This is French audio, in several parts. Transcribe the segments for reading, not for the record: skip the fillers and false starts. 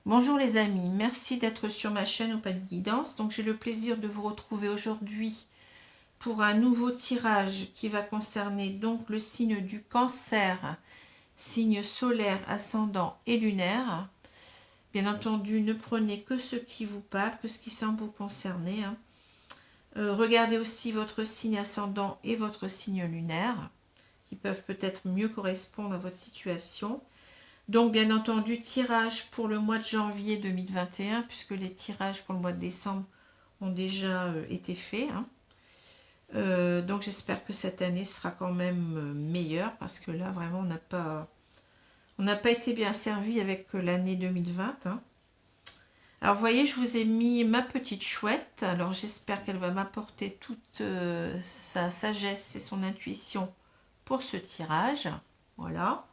Bonjour les amis, merci d'être sur ma chaîne Au Pas de Guidance. Donc j'ai le plaisir de vous retrouver aujourd'hui pour un nouveau tirage qui va concerner donc le signe du Cancer, signe solaire, ascendant et lunaire. Bien entendu, ne prenez que ce qui vous parle, que ce qui semble vous concerner. Regardez aussi votre signe ascendant et votre signe lunaire, qui peuvent peut-être mieux correspondre à votre situation. Donc, bien entendu, tirage pour le mois de janvier 2021, puisque les tirages pour le mois de décembre ont déjà été faits. Donc, j'espère que cette année sera quand même meilleure, parce que là, vraiment, on n'a pas été bien servi avec l'année 2020. Alors, vous voyez, je vous ai mis ma petite chouette. Alors, j'espère qu'elle va m'apporter toute sa sagesse et son intuition pour ce tirage. Voilà.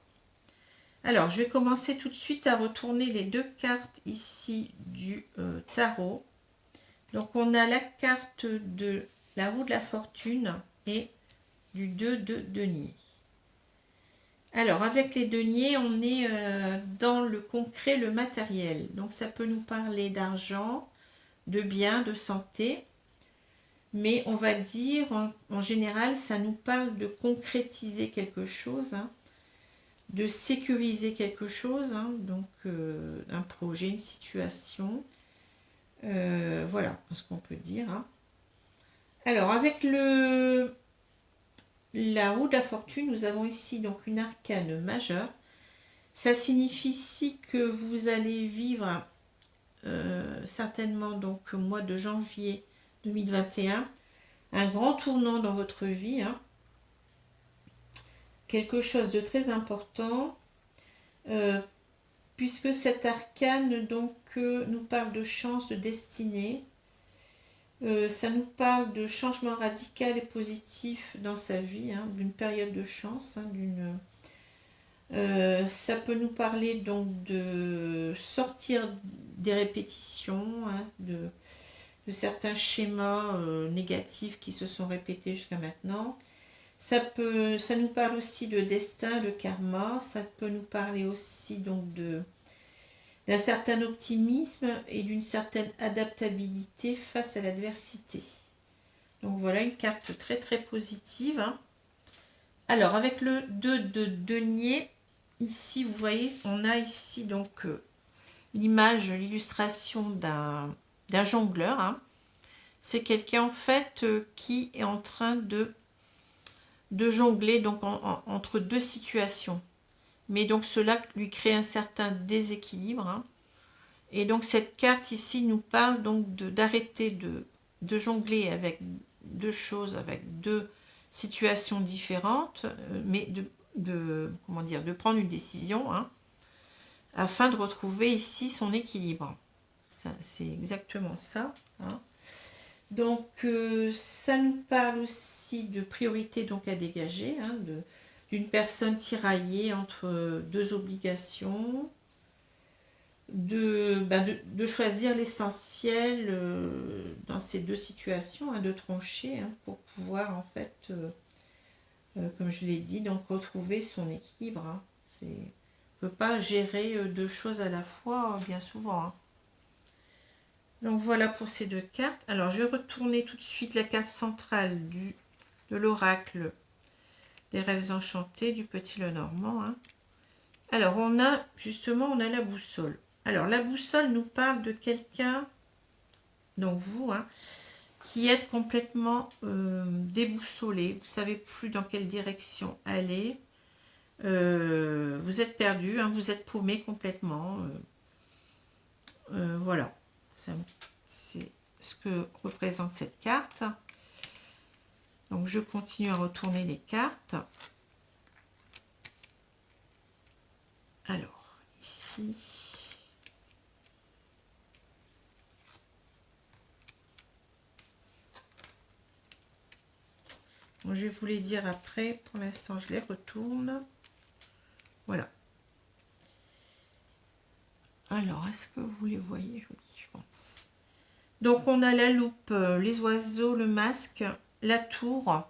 Alors, je vais commencer tout de suite à retourner les deux cartes ici du tarot. Donc, on a la carte de la roue de la fortune et du 2 de denier. Alors, avec les deniers, on est dans le concret, le matériel. Donc, ça peut nous parler d'argent, de biens, de santé. Mais on va dire, en général, ça nous parle de concrétiser quelque chose, de sécuriser quelque chose, donc un projet, une situation. Voilà ce qu'on peut dire. Alors, avec la roue de la fortune, nous avons ici donc une arcane majeure. Ça signifie ici que vous allez vivre certainement donc au mois de janvier 2021 un grand tournant dans votre vie, quelque chose de très important, puisque cet arcane donc nous parle de chance, de destinée. Ça nous parle de changement radical et positif dans sa vie, d'une période de chance, ça peut nous parler donc de sortir des répétitions, de certains schémas négatifs qui se sont répétés jusqu'à maintenant. Ça nous parle aussi de destin, de karma. Ça peut nous parler aussi donc d'un certain optimisme et d'une certaine adaptabilité face à l'adversité. Donc voilà une carte très très positive. Alors avec le 2 de denier, ici vous voyez, on a ici donc l'image, l'illustration d'un jongleur. C'est quelqu'un en fait qui est en train de jongler donc entre deux situations. Mais donc cela lui crée un certain déséquilibre. Et donc cette carte ici nous parle donc d'arrêter de jongler avec deux choses, avec deux situations différentes, mais comment dire, de prendre une décision afin de retrouver ici son équilibre. C'est exactement ça. Donc ça nous parle aussi de priorité donc à dégager, d'une personne tiraillée entre deux obligations, de choisir l'essentiel dans ces deux situations, de trancher pour pouvoir en fait, comme je l'ai dit, donc retrouver son équilibre. On ne peut pas gérer deux choses à la fois bien souvent. Donc voilà pour ces deux cartes. Alors je vais retourner tout de suite la carte centrale de l'oracle des rêves enchantés du Petit Lenormand. Alors on a la boussole. Alors la boussole nous parle de quelqu'un, donc vous, qui êtes complètement déboussolé. Vous ne savez plus dans quelle direction aller. Vous êtes perdu, vous êtes paumé complètement. Voilà. C'est ce que représente cette carte. Donc je continue à retourner les cartes. Alors ici, bon, je vais vous les dire après. Pour l'instant, je les retourne. Voilà. Alors, est-ce que vous les voyez? Oui, je pense. Donc, on a la loupe, les oiseaux, le masque, la tour.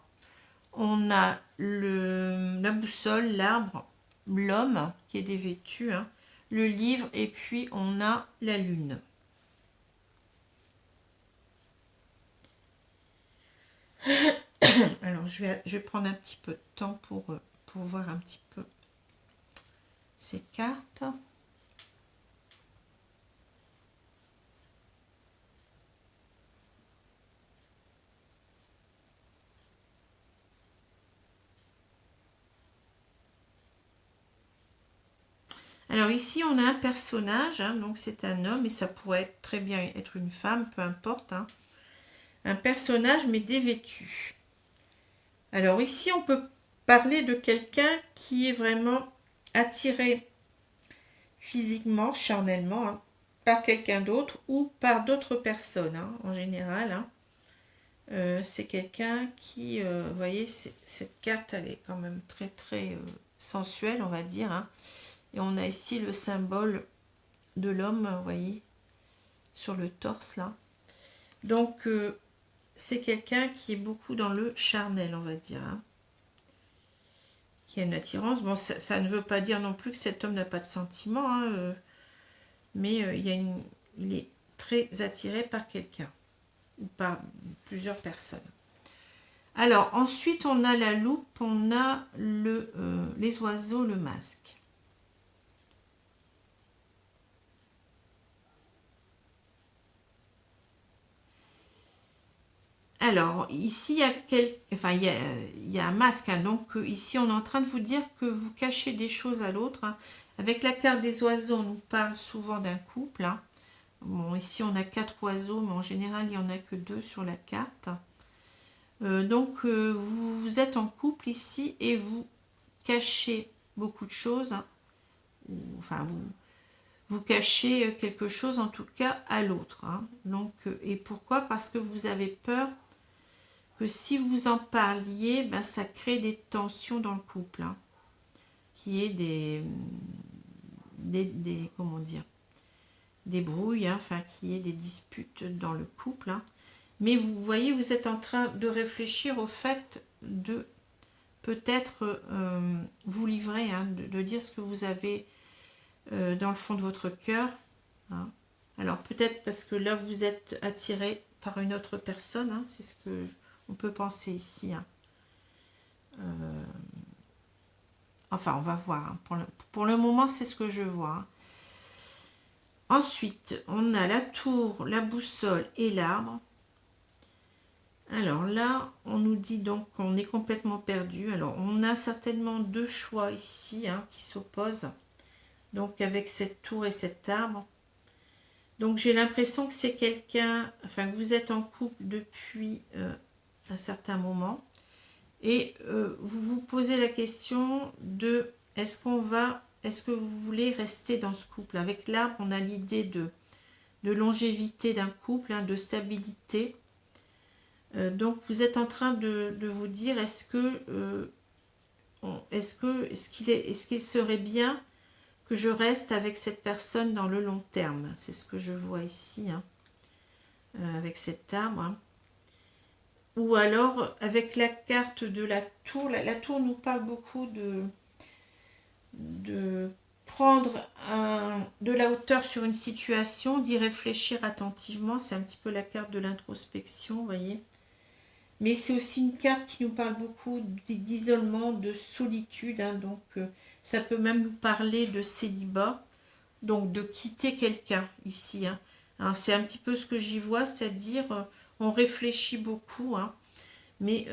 On a la boussole, l'arbre, l'homme qui est dévêtu, le livre et puis on a la lune. Alors je vais prendre un petit peu de temps pour voir un petit peu ces cartes. Alors ici on a un personnage, hein, donc c'est un homme et ça pourrait très bien être une femme, peu importe. Hein. Un personnage mais dévêtu. Alors ici on peut parler de quelqu'un qui est vraiment attiré physiquement, charnellement, hein, par quelqu'un d'autre ou par d'autres personnes, hein, en général. Hein. C'est quelqu'un qui, vous voyez, cette carte, elle est quand même très très sensuelle, on va dire. Hein. Et on a ici le symbole de l'homme, vous voyez, sur le torse là. Donc, c'est quelqu'un qui est beaucoup dans le charnel, on va dire. Hein. Qui a une attirance. Bon, ça ne veut pas dire non plus que cet homme n'a pas de sentiments, hein, mais il est très attiré par quelqu'un ou par plusieurs personnes. Alors, ensuite, on a la loupe, on a les oiseaux, le masque. Alors, ici, il y a un masque. Hein, donc, ici, on est en train de vous dire que vous cachez des choses à l'autre. Hein. Avec la carte des oiseaux, on nous parle souvent d'un couple. Hein. Bon, ici, on a 4 oiseaux, mais en général, il n'y en a que 2 sur la carte. Donc, vous êtes en couple ici et vous cachez beaucoup de choses. Hein, enfin, vous cachez quelque chose, en tout cas, à l'autre. Hein. Donc, et pourquoi? Parce que vous avez peur que si vous en parliez, ben, ça crée des tensions dans le couple. Hein, qui est comment dire, des brouilles, hein, enfin, qui est des disputes dans le couple. Hein. Mais vous voyez, vous êtes en train de réfléchir au fait de peut-être vous livrer, hein, de dire ce que vous avez dans le fond de votre cœur. Hein. Alors peut-être parce que là, vous êtes attiré par une autre personne, hein, c'est ce que on peut penser ici. Hein. Enfin, on va voir. Hein. Pour le moment, c'est ce que je vois. Hein. Ensuite, on a la tour, la boussole et l'arbre. Alors là, on nous dit donc qu'on est complètement perdu. Alors, on a certainement 2 choix ici, hein, qui s'opposent. Donc, avec cette tour et cet arbre. Donc, j'ai l'impression que c'est quelqu'un, enfin, que vous êtes en couple depuis un certain moment. Et vous vous posez la question de est-ce que vous voulez rester dans ce couple? Avec l'arbre, on a l'idée de longévité d'un couple, hein, de stabilité. Donc vous êtes en train de vous dire est-ce qu'il serait bien que je reste avec cette personne dans le long terme? C'est ce que je vois ici, hein, avec cet arbre. Hein. Ou alors avec la carte de la tour. La tour nous parle beaucoup de prendre de la hauteur sur une situation, d'y réfléchir attentivement. C'est un petit peu la carte de l'introspection, vous voyez. Mais c'est aussi une carte qui nous parle beaucoup d'isolement, de solitude. Hein, donc, ça peut même nous parler de célibat. Donc, de quitter quelqu'un ici. Hein. C'est un petit peu ce que j'y vois, c'est-à-dire, on réfléchit beaucoup. Hein, mais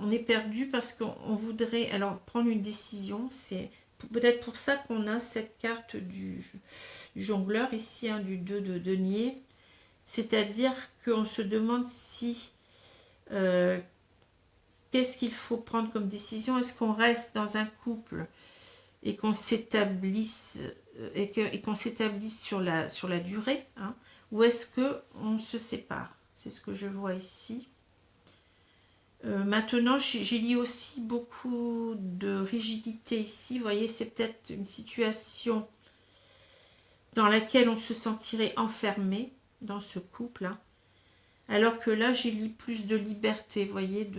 on est perdu parce qu'on voudrait alors prendre une décision. C'est peut-être pour ça qu'on a cette carte du jongleur ici, hein, du 2 de denier. C'est-à-dire qu'on se demande si... qu'est-ce qu'il faut prendre comme décision? Est-ce qu'on reste dans un couple et qu'on s'établisse sur la durée, hein, ou est-ce qu'on se sépare? C'est ce que je vois ici. Maintenant, j'y lis aussi beaucoup de rigidité ici. Vous voyez, c'est peut-être une situation dans laquelle on se sentirait enfermé dans ce couple. Hein. Alors que là, j'y lis plus de liberté, vous voyez,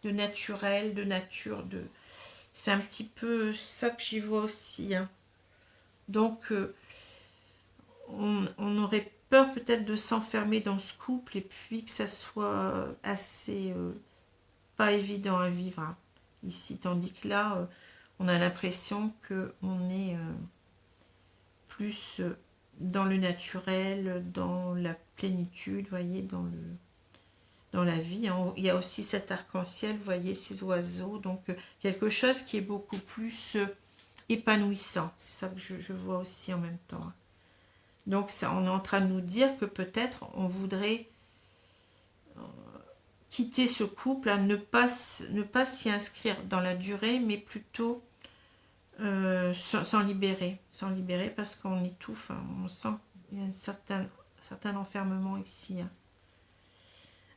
de naturel, de nature. C'est un petit peu ça que j'y vois aussi. Hein. Donc, on aurait peur peut-être de s'enfermer dans ce couple et puis que ça soit assez pas évident à vivre hein, ici. Tandis que là, on a l'impression qu'on est plus dans le naturel, dans la plénitude, vous voyez, dans la vie. Hein. Il y a aussi cet arc-en-ciel, vous voyez, ces oiseaux. Donc, quelque chose qui est beaucoup plus épanouissant. C'est ça que je vois aussi en même temps. Hein. Donc, ça, on est en train de nous dire que peut-être on voudrait quitter ce couple, hein, ne pas s'y inscrire dans la durée, mais plutôt s'en libérer parce qu'on étouffe, hein, on sent qu'il y a un certain enfermement ici. Hein.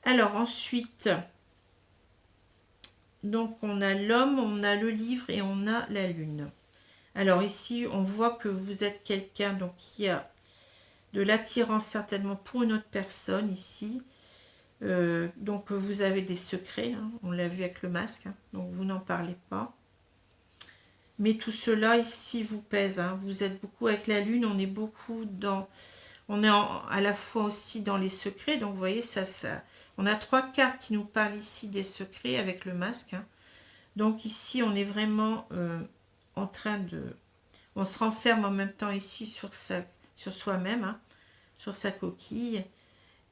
Alors ensuite, donc on a l'homme, on a le livre et on a la lune. Alors ici, on voit que vous êtes quelqu'un donc qui a de l'attirance certainement pour une autre personne ici. Donc vous avez des secrets, hein, on l'a vu avec le masque, hein, donc vous n'en parlez pas. Mais tout cela ici vous pèse, hein, vous êtes beaucoup avec la lune, on est beaucoup dans... On est à la fois aussi dans les secrets, donc vous voyez, on a 3 cartes qui nous parlent ici des secrets avec le masque. Hein. Donc ici, on est vraiment en train de... On se renferme en même temps ici sur soi-même, hein, sur sa coquille.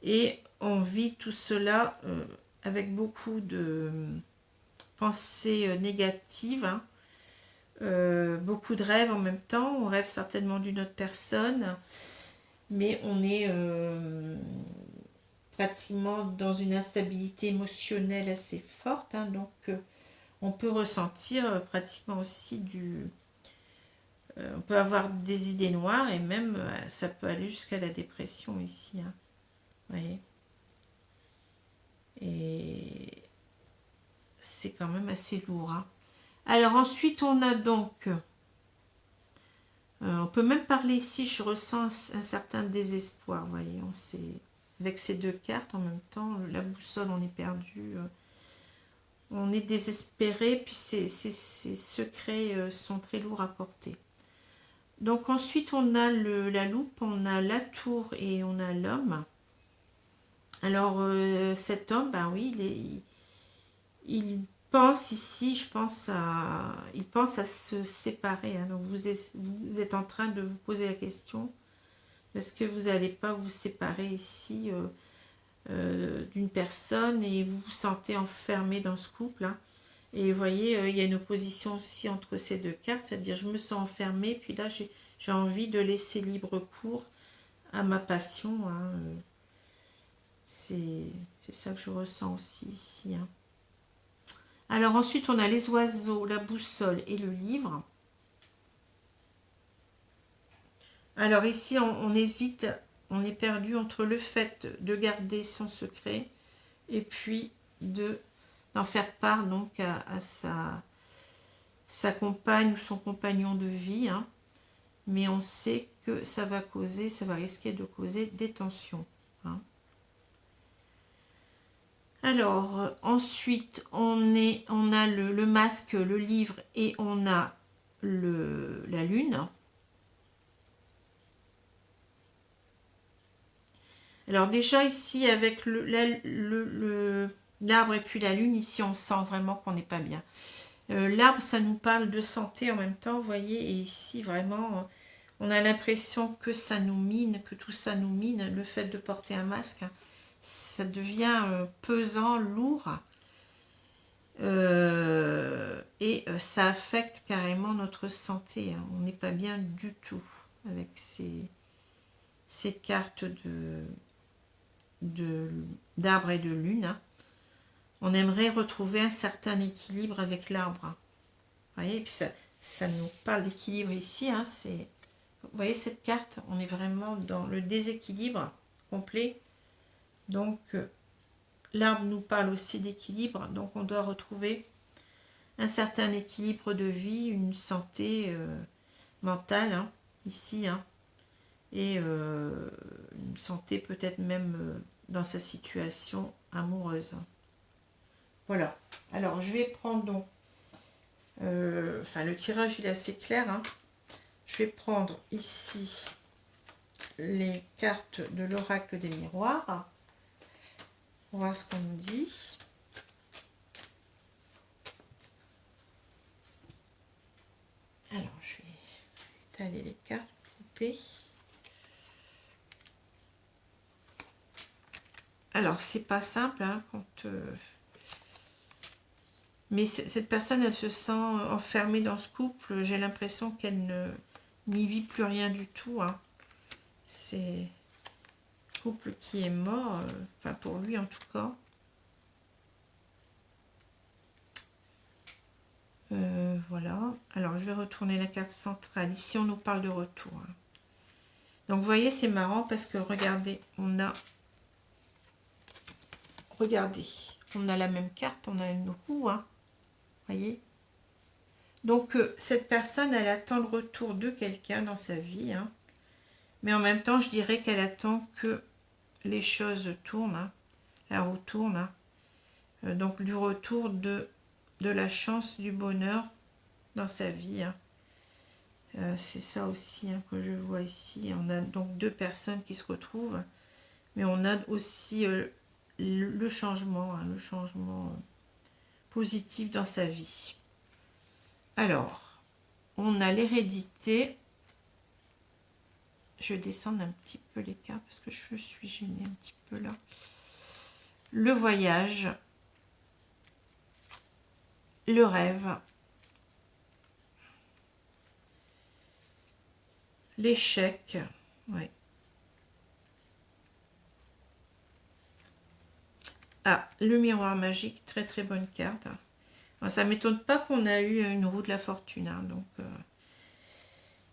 Et on vit tout cela avec beaucoup de pensées négatives, hein, beaucoup de rêves en même temps. On rêve certainement d'une autre personne, mais on est pratiquement dans une instabilité émotionnelle assez forte. Hein, donc, on peut ressentir pratiquement aussi on peut avoir des idées noires et même ça peut aller jusqu'à la dépression ici. Hein. Vous voyez ? Et c'est quand même assez lourd. Hein. Alors ensuite, on a donc... on peut même parler ici, je ressens un certain désespoir. Vous voyez, avec ces 2 cartes en même temps, la boussole, on est perdu. On est désespéré, puis ces secrets sont très lourds à porter. Donc ensuite, on a la loupe, on a la tour et on a l'homme. Alors, cet homme, ben oui, il pense ici, il pense à se séparer. Hein. Donc, vous êtes en train de vous poser la question, est-ce que vous n'allez pas vous séparer ici d'une personne et vous vous sentez enfermé dans ce couple. Hein. Et vous voyez, il y a une opposition aussi entre ces 2 cartes, c'est-à-dire je me sens enfermée, puis là j'ai envie de laisser libre cours à ma passion. Hein. C'est ça que je ressens aussi ici. Hein. Alors ensuite, on a les oiseaux, la boussole et le livre. Alors ici, on hésite, on est perdu entre le fait de garder son secret et puis d'en faire part donc à sa compagne ou son compagnon de vie. Hein. Mais on sait que ça va risquer de causer des tensions. Hein. Alors, ensuite, on a le masque, le livre et on a la lune. Alors déjà ici, avec l'arbre et puis la lune, ici on sent vraiment qu'on n'est pas bien. L'arbre, ça nous parle de santé en même temps, vous voyez, et ici vraiment, on a l'impression que ça nous mine, que tout ça nous mine, le fait de porter un masque. Hein. Ça devient pesant, lourd, et ça affecte carrément notre santé. Hein. On n'est pas bien du tout avec ces cartes d'arbre et de lune. Hein. On aimerait retrouver un certain équilibre avec l'arbre. Hein. Vous voyez, et puis ça nous parle d'équilibre ici. Hein. Vous voyez cette carte, on est vraiment dans le déséquilibre complet. Donc, l'arbre nous parle aussi d'équilibre, donc on doit retrouver un certain équilibre de vie, une santé mentale, hein, ici, hein, et une santé peut-être même dans sa situation amoureuse. Voilà, alors je vais prendre donc, le tirage il est assez clair, hein. je vais prendre ici les cartes de l'oracle des miroirs. On va voir ce qu'on nous dit. Alors, je vais étaler les cartes, couper. Alors, c'est pas simple, hein, mais cette personne, elle se sent enfermée dans ce couple. J'ai l'impression qu'elle n'y vit plus rien du tout. Hein. C'est un couple qui est mort, enfin pour lui en tout cas. Voilà. Alors, je vais retourner la carte centrale. Ici, on nous parle de retour. Hein. Donc, vous voyez, c'est marrant parce que, regardez, on a la même carte, on a une roue. Hein. Voyez, donc cette personne, elle attend le retour de quelqu'un dans sa vie, hein. Mais en même temps, je dirais qu'elle attend que les choses tournent, hein. La roue tourne, hein. Donc du retour de la chance, du bonheur dans sa vie, hein. C'est ça aussi, hein, que je vois ici. On a donc deux personnes qui se retrouvent, mais on a aussi le changement, hein, le changement positif dans sa vie. Alors, on a l'hérédité. Je vais descendre un petit peu les cartes parce que je suis gênée un petit peu là. Le voyage. Le rêve. L'échec. Ouais. Ah, le miroir magique. Très très bonne carte. Alors, ça ne m'étonne pas qu'on a eu une roue de la fortune. Hein, donc,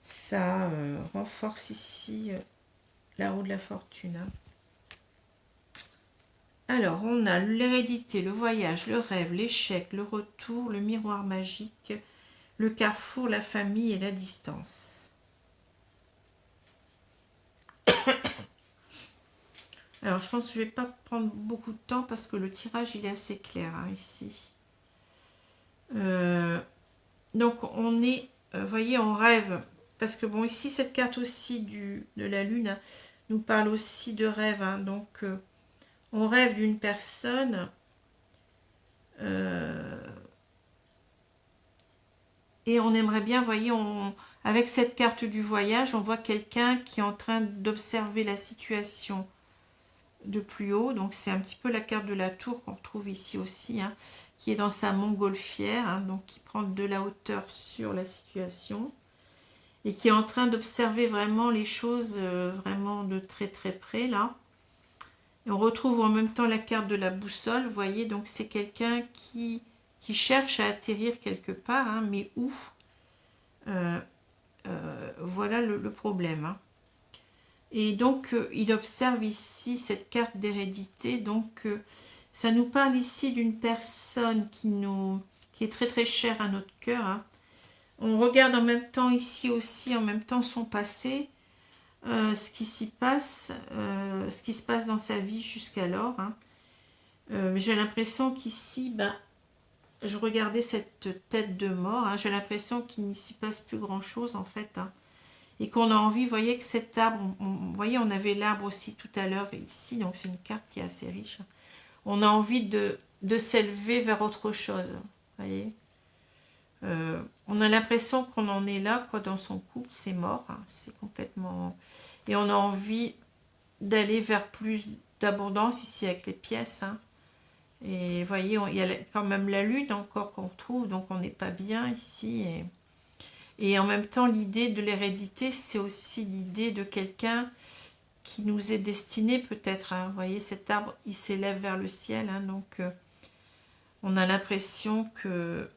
ça renforce ici la roue de la fortune. Hein. Alors, on a l'hérédité, le voyage, le rêve, l'échec, le retour, le miroir magique, le carrefour, la famille et la distance. Alors, je pense que je ne vais pas prendre beaucoup de temps parce que le tirage, il est assez clair hein, ici. Donc, on est, vous voyez, on rêve. Parce que, bon, ici, cette carte aussi de la lune hein, nous parle aussi de rêve. Hein, donc, on rêve d'une personne et on aimerait bien, vous voyez, avec cette carte du voyage, on voit quelqu'un qui est en train d'observer la situation de plus haut. Donc, c'est un petit peu la carte de la tour qu'on retrouve ici aussi, hein, qui est dans sa montgolfière, hein, donc qui prend de la hauteur sur la situation et qui est en train d'observer vraiment les choses vraiment de très très près, là. Et on retrouve en même temps la carte de la boussole, vous voyez, donc c'est quelqu'un qui cherche à atterrir quelque part, hein, mais où voilà le problème. Hein. Et donc, il observe ici cette carte d'hérédité, donc ça nous parle ici d'une personne qui est très très chère à notre cœur. Hein. On regarde en même temps ici aussi, en même temps son passé, ce qui s'y passe, ce qui se passe dans sa vie jusqu'alors. Hein. J'ai l'impression qu'ici, je regardais cette tête de mort, hein, j'ai l'impression qu'il ne s'y passe plus grand chose en fait. Hein, et qu'on a envie, vous voyez que cet arbre, vous voyez on avait l'arbre aussi tout à l'heure ici, donc c'est une carte qui est assez riche. On a envie de s'élever vers autre chose, vous voyez. On a l'impression qu'on en est là, quoi, dans son couple, c'est mort, hein, c'est complètement... Et on a envie d'aller vers plus d'abondance ici avec les pièces. Hein. Et vous voyez, il y a quand même la lune encore qu'on retrouve, donc on n'est pas bien ici. Et en même temps, l'idée de l'hérédité, c'est aussi l'idée de quelqu'un qui nous est destiné peut-être. Hein. Vous voyez, cet arbre, il s'élève vers le ciel, hein, donc on a l'impression que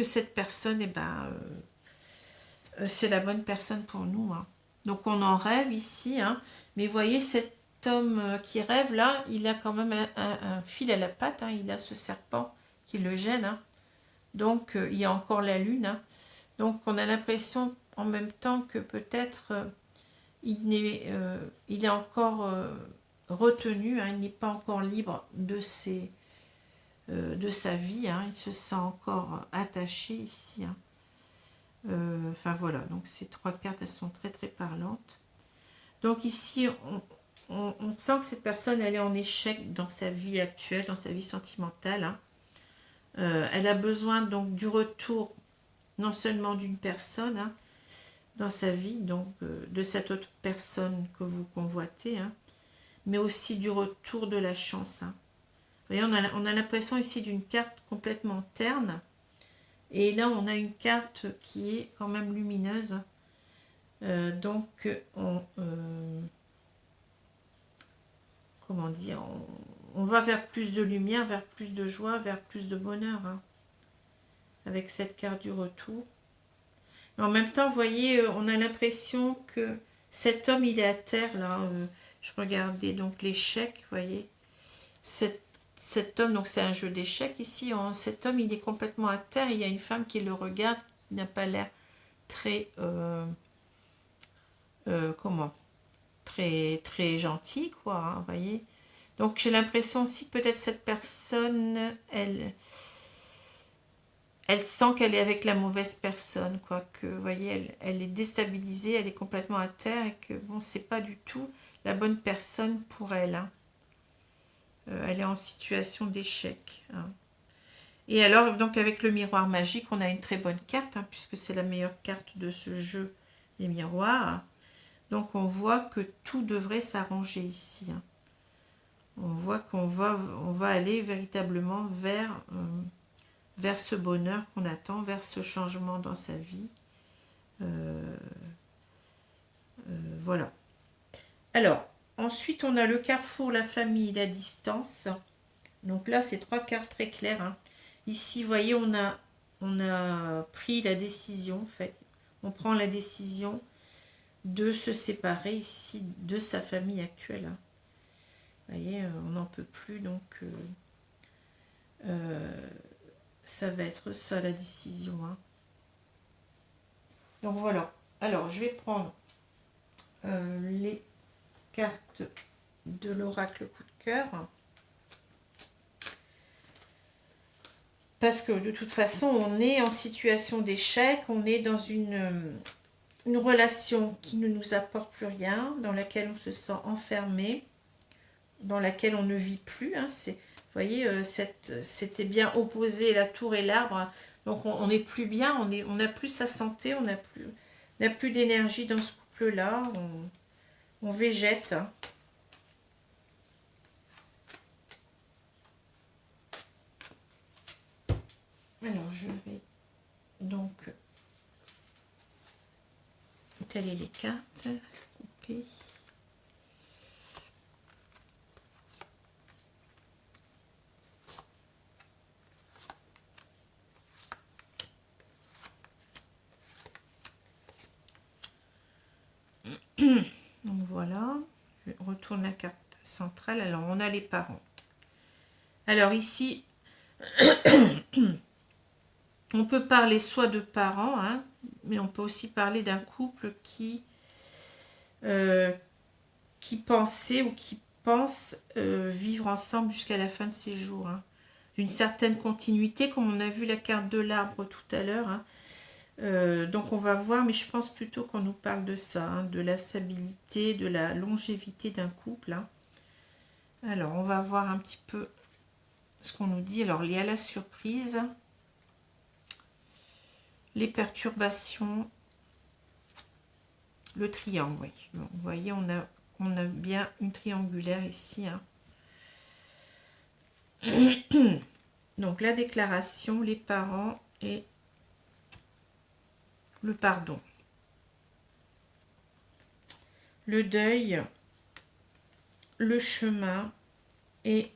cette personne, c'est la bonne personne pour nous. Hein. Donc on en rêve ici, hein, mais vous voyez cet homme qui rêve là, il a quand même un fil à la patte, hein, il a ce serpent qui le gêne. Hein. Donc il y a encore la lune. Hein. Donc on a l'impression en même temps que peut-être il est encore retenu, hein, il n'est pas encore libre de sa vie, hein, il se sent encore attaché ici. Hein. Enfin voilà, donc ces 3 cartes, elles sont très très parlantes. Donc ici, on sent que cette personne, elle est en échec dans sa vie actuelle, dans sa vie sentimentale. Hein. Elle a besoin donc du retour, non seulement d'une personne hein, dans sa vie, donc de cette autre personne que vous convoitez, hein, mais aussi du retour de la chance. Hein. Vous voyez, on a l'impression ici d'une carte complètement terne, et là on a une carte qui est quand même lumineuse. Donc comment dire, on va vers plus de lumière, vers plus de joie, vers plus de bonheur, hein, avec cette carte du retour. Mais en même temps, vous voyez, on a l'impression que cet homme, il est à terre, là. Je regardais donc l'échec, vous voyez. Cet homme, donc c'est un jeu d'échecs ici, cet homme, il est complètement à terre, il y a une femme qui le regarde, qui n'a pas l'air très... comment très très gentil quoi hein, vous voyez, donc j'ai l'impression aussi que peut-être cette personne elle sent qu'elle est avec la mauvaise personne quoi, que vous voyez elle est déstabilisée, elle est complètement à terre et que bon c'est pas du tout la bonne personne pour elle hein. Elle est en situation d'échec hein. Et alors donc avec le miroir magique on a une très bonne carte hein, puisque c'est la meilleure carte de ce jeu des miroirs. Donc on voit que tout devrait s'arranger ici. Hein. On voit qu'on va aller véritablement vers ce bonheur qu'on attend, vers ce changement dans sa vie. Voilà. Alors, ensuite on a le carrefour, la famille, la distance. Donc là, c'est 3 cartes très claires. Hein. Ici, vous voyez, on a pris la décision, en fait. On prend la décision de se séparer ici de sa famille actuelle. Hein. Vous voyez, on n'en peut plus, donc ça va être ça la décision. Hein. Donc voilà. Alors, je vais prendre les cartes de l'oracle coup de cœur. Parce que de toute façon, on est en situation d'échec, on est dans une relation qui ne nous apporte plus rien, dans laquelle on se sent enfermé, dans laquelle on ne vit plus. Hein, vous voyez, c'était bien opposé la tour et l'arbre. Hein, donc on n'est plus bien, on n'a plus sa santé, on n'a plus d'énergie dans ce couple-là. On végète. Hein. Alors je vais donc étaler les cartes, couper. Donc voilà, je retourne la carte centrale. Alors on a les parents. Alors ici, on peut parler soit de parents, hein, mais on peut aussi parler d'un couple qui pensait ou qui pense vivre ensemble jusqu'à la fin de ses jours. Hein. D'une certaine continuité, comme on a vu la carte de l'arbre tout à l'heure. Hein. Donc on va voir, mais je pense plutôt qu'on nous parle de ça, hein, de la stabilité, de la longévité d'un couple. Hein. Alors on va voir un petit peu ce qu'on nous dit. Alors il y a la surprise, les perturbations, le triangle. Oui. Bon, vous voyez, on a bien une triangulaire ici. Hein. Donc la déclaration, les parents et le pardon. Le deuil, le chemin et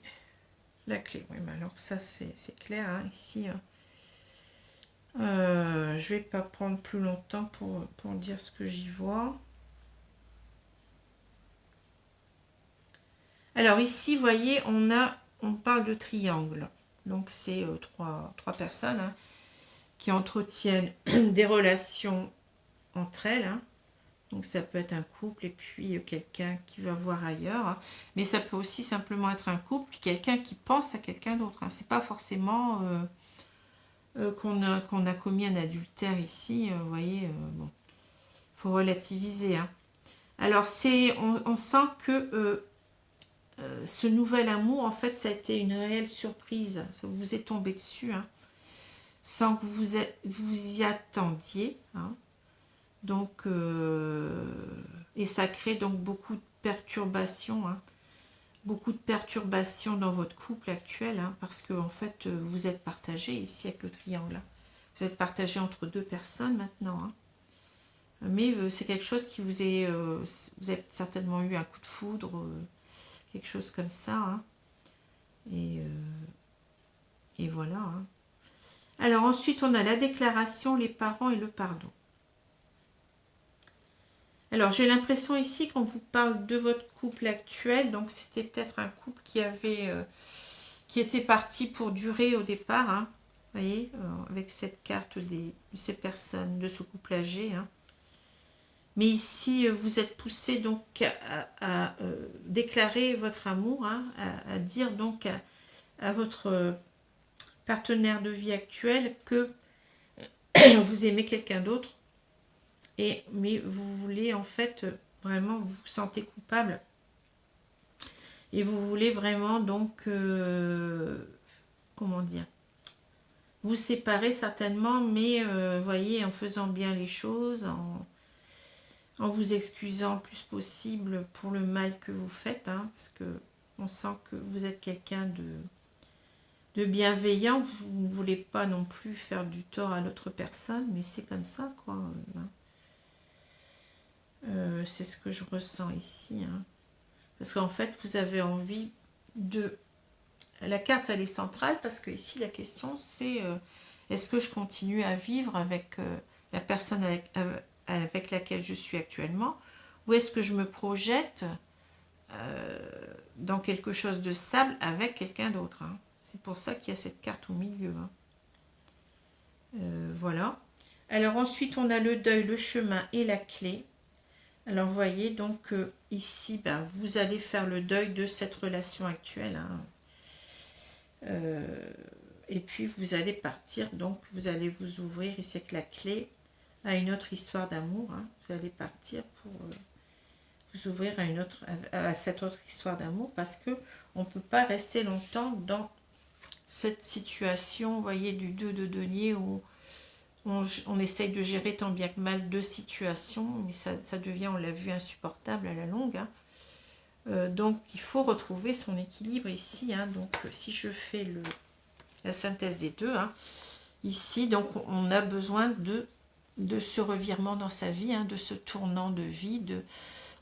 la clé. Oui, mais alors ça c'est clair hein, ici. Hein. Je vais pas prendre plus longtemps pour dire ce que j'y vois. Alors ici, vous voyez, on parle de triangle. Donc c'est trois personnes hein, qui entretiennent des relations entre elles. Hein. Donc ça peut être un couple et puis quelqu'un qui va voir ailleurs. Hein. Mais ça peut aussi simplement être un couple, puis quelqu'un qui pense à quelqu'un d'autre. Hein. C'est pas forcément qu'on a commis un adultère ici, vous voyez, bon, faut relativiser, hein. Alors, on sent que ce nouvel amour, en fait, ça a été une réelle surprise. Ça vous est tombé dessus, hein, sans que vous y attendiez, hein. Donc, et ça crée donc beaucoup de perturbations, hein, beaucoup de perturbations dans votre couple actuel, hein, parce que en fait, vous êtes partagé ici avec le triangle, hein. Vous êtes partagé entre deux personnes maintenant, hein. Mais c'est quelque chose qui vous est... vous avez certainement eu un coup de foudre, quelque chose comme ça, hein. Et voilà, hein. Alors ensuite, on a la déclaration, les parents et le pardon. Alors, j'ai l'impression ici qu'on vous parle de votre couple actuel. Donc, c'était peut-être un couple qui était parti pour durer au départ, hein. Vous voyez, avec cette carte de ces personnes, de ce couple âgé, hein. Mais ici, vous êtes poussé donc à déclarer votre amour, hein, à dire donc à votre partenaire de vie actuel que vous aimez quelqu'un d'autre. Mais vous voulez en fait vraiment, vous vous sentez coupable et vous voulez vraiment donc comment dire, vous séparer certainement, mais voyez, en faisant bien les choses, en vous excusant le plus possible pour le mal que vous faites, hein, parce que on sent que vous êtes quelqu'un de bienveillant, vous ne voulez pas non plus faire du tort à l'autre personne, mais c'est comme ça, quoi, hein. C'est ce que je ressens ici, hein. Parce qu'en fait, vous avez envie de... La carte, elle est centrale, parce que ici, la question, c'est est-ce que je continue à vivre avec la personne avec laquelle je suis actuellement, ou est-ce que je me projette dans quelque chose de stable avec quelqu'un d'autre, hein. C'est pour ça qu'il y a cette carte au milieu, hein. Voilà. Alors ensuite, on a le deuil, le chemin et la clé. Alors, vous voyez, donc ici, ben, vous allez faire le deuil de cette relation actuelle, hein. Et puis, vous allez partir, donc vous allez vous ouvrir ici avec la clé à une autre histoire d'amour, hein. Vous allez partir pour vous ouvrir à cette autre histoire d'amour, parce que on ne peut pas rester longtemps dans cette situation, vous voyez, du 2 de denier où on essaye de gérer tant bien que mal deux situations, mais ça devient, on l'a vu, insupportable à la longue, hein. Donc, il faut retrouver son équilibre ici, hein. Donc, si je fais la synthèse des deux, hein, ici, donc, on a besoin de ce revirement dans sa vie, hein, de ce tournant de vie.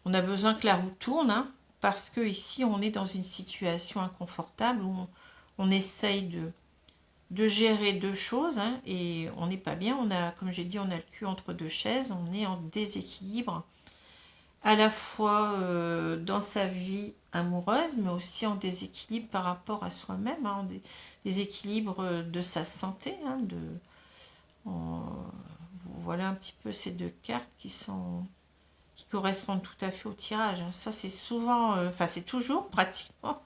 On a besoin que la roue tourne, hein, parce que ici, on est dans une situation inconfortable où on essaye de gérer deux choses, hein, et on n'est pas bien. On a, comme j'ai dit, on a le cul entre deux chaises, on est en déséquilibre, à la fois dans sa vie amoureuse, mais aussi en déséquilibre par rapport à soi-même, hein, en déséquilibre de sa santé, hein, voilà un petit peu ces deux cartes qui correspondent tout à fait au tirage, hein. Ça, c'est souvent, enfin, c'est toujours pratiquement...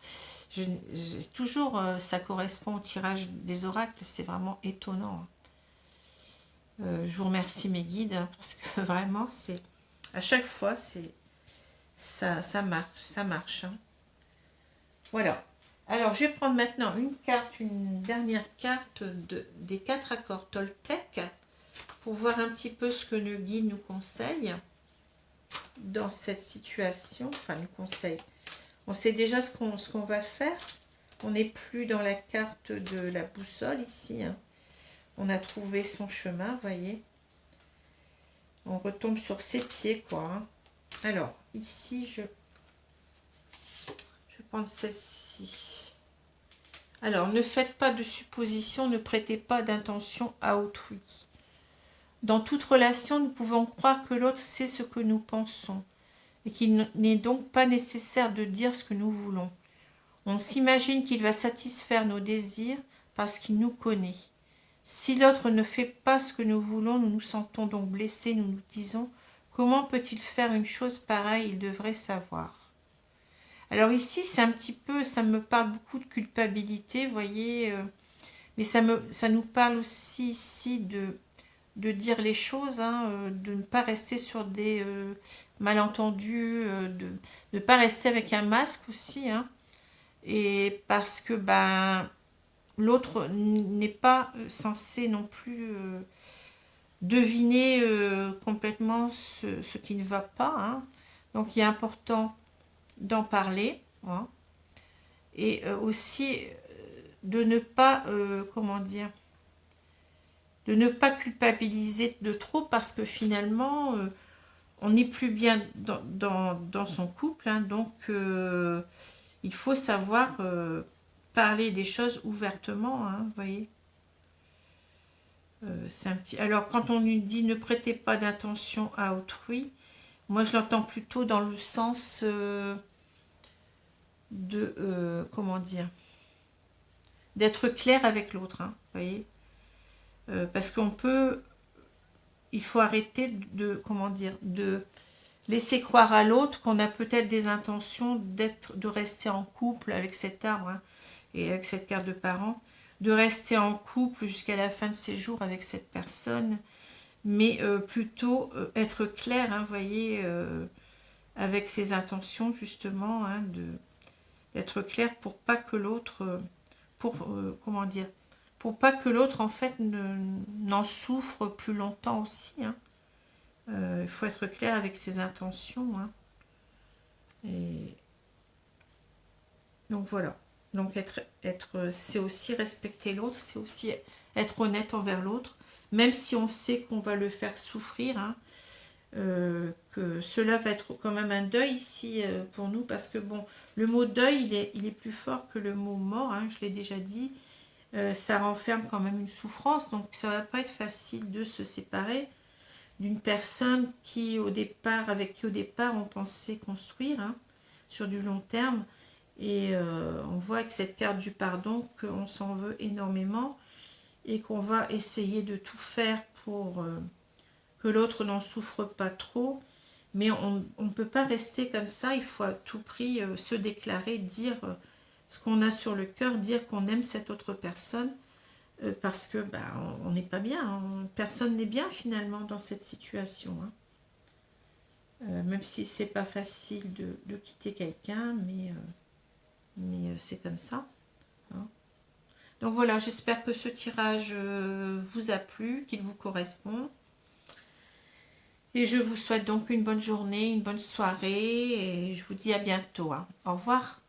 toujours, ça correspond au tirage des oracles, c'est vraiment étonnant. Je vous remercie mes guides, hein, parce que vraiment, c'est à chaque fois, ça marche, hein. Voilà. Alors, je vais prendre maintenant une dernière carte des 4 accords Toltec pour voir un petit peu ce que le guide nous conseille dans cette situation, enfin, nous conseille. On sait déjà ce qu'on va faire. On n'est plus dans la carte de la boussole ici, hein. On a trouvé son chemin, vous voyez. On retombe sur ses pieds, quoi, hein. Alors, ici, je vais prendre celle-ci. Alors, ne faites pas de suppositions, ne prêtez pas d'intention à autrui. Dans toute relation, nous pouvons croire que l'autre sait ce que nous pensons, et qu'il n'est donc pas nécessaire de dire ce que nous voulons. On s'imagine qu'il va satisfaire nos désirs parce qu'il nous connaît. Si l'autre ne fait pas ce que nous voulons, nous nous sentons donc blessés, nous nous disons « Comment peut-il faire une chose pareille? Il devrait savoir. » Alors ici, c'est un petit peu, ça me parle beaucoup de culpabilité, vous voyez, Mais ça nous parle aussi ici de dire les choses, hein, de ne pas rester sur des malentendus, de ne pas rester avec un masque aussi, hein, et parce que ben l'autre n'est pas censé non plus deviner complètement ce qui ne va pas, hein. Donc il est important d'en parler, hein, et aussi de ne pas, comment dire, de ne pas culpabiliser de trop parce que finalement, on n'est plus bien dans son couple, hein, donc il faut savoir parler des choses ouvertement, hein, vous voyez. C'est un petit... Alors, quand on lui dit ne prêtez pas d'attention à autrui, moi je l'entends plutôt dans le sens de, comment dire, d'être clair avec l'autre, hein, vous voyez. Parce qu'on peut, il faut arrêter de, comment dire, de laisser croire à l'autre qu'on a peut-être des intentions de rester en couple avec cet arbre, hein, et avec cette carte de parent, de rester en couple jusqu'à la fin de ses jours avec cette personne, mais plutôt être clair, hein, vous voyez, avec ses intentions justement, hein, d'être clair pour pas que l'autre, pour comment dire, pour pas que l'autre en fait n'en souffre plus longtemps aussi, hein. Il faut être clair avec ses intentions, hein. Et donc voilà. Donc c'est aussi respecter l'autre, c'est aussi être honnête envers l'autre, même si on sait qu'on va le faire souffrir, hein, que cela va être quand même un deuil ici pour nous, parce que bon, le mot deuil, il est plus fort que le mot mort, hein, je l'ai déjà dit. Ça renferme quand même une souffrance, donc ça va pas être facile de se séparer d'une personne qui au départ, avec qui au départ on pensait construire, hein, sur du long terme. Et on voit avec cette carte du pardon qu'on s'en veut énormément et qu'on va essayer de tout faire pour que l'autre n'en souffre pas trop. Mais on ne peut pas rester comme ça, il faut à tout prix se déclarer, dire ce qu'on a sur le cœur, dire qu'on aime cette autre personne, parce que bah, on n'est pas bien, hein. Personne n'est bien finalement dans cette situation, hein. Même si c'est pas facile de quitter quelqu'un, mais c'est comme ça, hein. Donc voilà, j'espère que ce tirage vous a plu, qu'il vous correspond. Et je vous souhaite donc une bonne journée, une bonne soirée, et je vous dis à bientôt, hein. Au revoir.